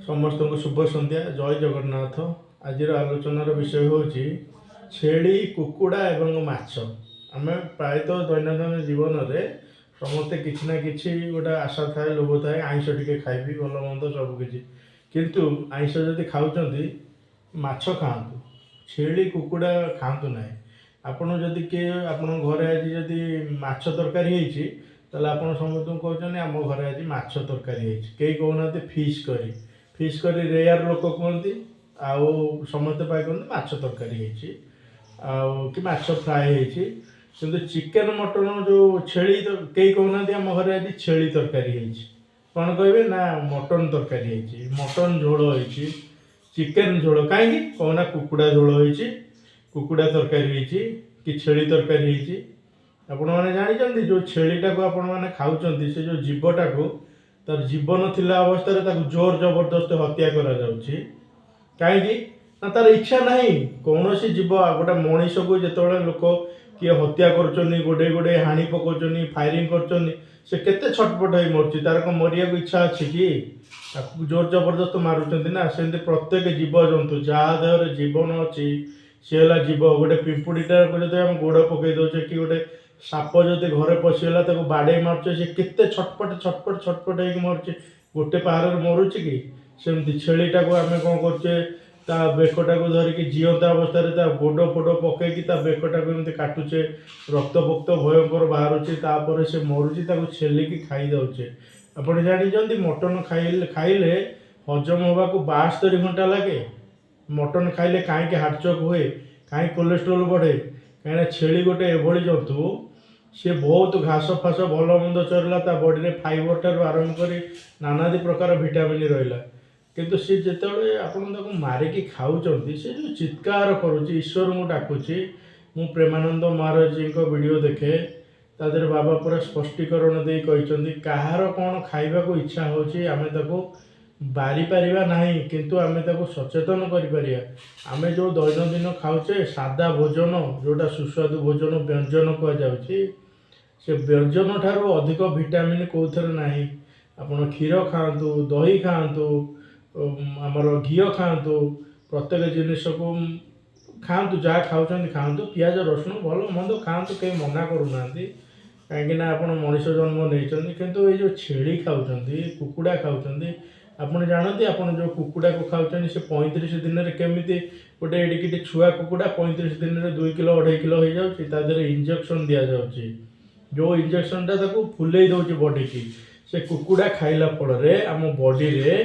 समस्त को शुभ संध्या। जय जगन्नाथ। आज आलोचनार विषय हूँ छेली कुकुड़ा एवं माछ। आम प्रायतः दैनंदिन जीवन में समस्ते किसी ना कि गोटे आशा थाए, लोभ थाए, आइंष टे खाइबी, भल मंद सबकि किंतु आइंष जदि खाऊँच माछ खातु, छेली कुकुड़ा खातु ना। आपड़ जदि किए आप घरे आज जदि माछ तरकारी ताले आप समस्त कहते आम घर आज माछ तरकारी कई कहना फिश करी रेयर लोक कहते आउ समस्ते पाई कहते माछ तरकारी कि माछ फ्राए किंतु चिकेन मटन जो छेली तो कई कहना आम घर आज छेली तरकारी कौन कहे ना मटन तरकारी मटन झोल होती, चिकेन झोल कहीं कहना कुकुड़ा झोल होती, कुकुड़ा तरकारी कि छेली तरकारी आपण मैंने जानते जो छेलीटा को आपण मैंने खाऊँ से जो जीवटा को तार जीवन थिला अवस्था जोर जबरदस्त हत्या करा कहीं ना तार इच्छा ना कौन सी जीव गोटे मनीष को जो लोक किए हत्या कर गोडे गोडे हाणी पकाउन फायरिंग करते छटपट हो मरुच्ची तार कौन मरिया इच्छा अच्छी कि जोर जबरदस्त मारुंट ना से प्रत्येक जीव जंतु जहाँ देह जीवन अच्छी सी है जीव गोटे पिंपुड़ीटा जब आम गोड़ पकई दौचे कि गोटे साप जब घरे पशिगला बाड़े मारुचे सी के छटपट छटपट छटपट हो मरुचे गोटे पहाड़ मरुचे कि सेमती छेलीटा को आम कौन करे बेकटा को धरिकी जीवंता अवस्था गोड़ फोड़ पकईकी बेकटा को एमती काटुचे रक्त फक्त भयंकर बाहर से मरुची छेलिकी खाई दौचे। आप जानते मटन खाइले हजम होगा 72 घंटा लगे। मटन खाइले कहीं हार्टचोक हुए, कहीं कोलेस्ट्रोल बढ़े, कहीं छेली गोटे एभली जंतु सी बहुत घास फास भल मंद चरला बॉडी में फाइबर ठार आरंभ कर नानादी प्रकार विटामिन रहा किंतु सी जिते आप मारिकी खाऊँ से जो चित्कार करुच्ची ईश्वर को डाकुची मु प्रेमानंद महाराज जी को वीडियो देखे तादेह बाबा पूरा स्पष्टीकरण दे कहते कहार कौन खाइबा को इच्छा होची आमे ताको बारी पारिबा नहीं किंतु आमे ताको सचेतन करिपारिया। आमे जो दैनंदिन खाऊचे सादा भोजन जोटा सुस्वादु भोजन व्यंजन कह जाउची से व्यंजन ठारू अधिक विटामिन कौथरे नहीं। आपण क्षीर खातु, दही खातु, आमर घी खातु, प्रत्येक जिनिस को खातु जहाँ खाऊँ खातु, पियाज रसुण भल मंद खातु, कहीं मना करूना कहीं आप मनीष जन्म नहीं किंतु ये जो छेली खाऊँ कुकुड़ा खाऊँ आपड़ जानते आप जो कुकुड़ा को खाऊँ से 35 दिन में केमी गोटे एडिकी छुआ कुकुड़ा 35 दिन में 2 किलो 2.5 किलो हो जाए इंजेक्शन दि जाऊँगी जो इंजेक्शनटा फुले दौर बॉडी की से कुकुड़ा खाइला फल आम बॉडी रे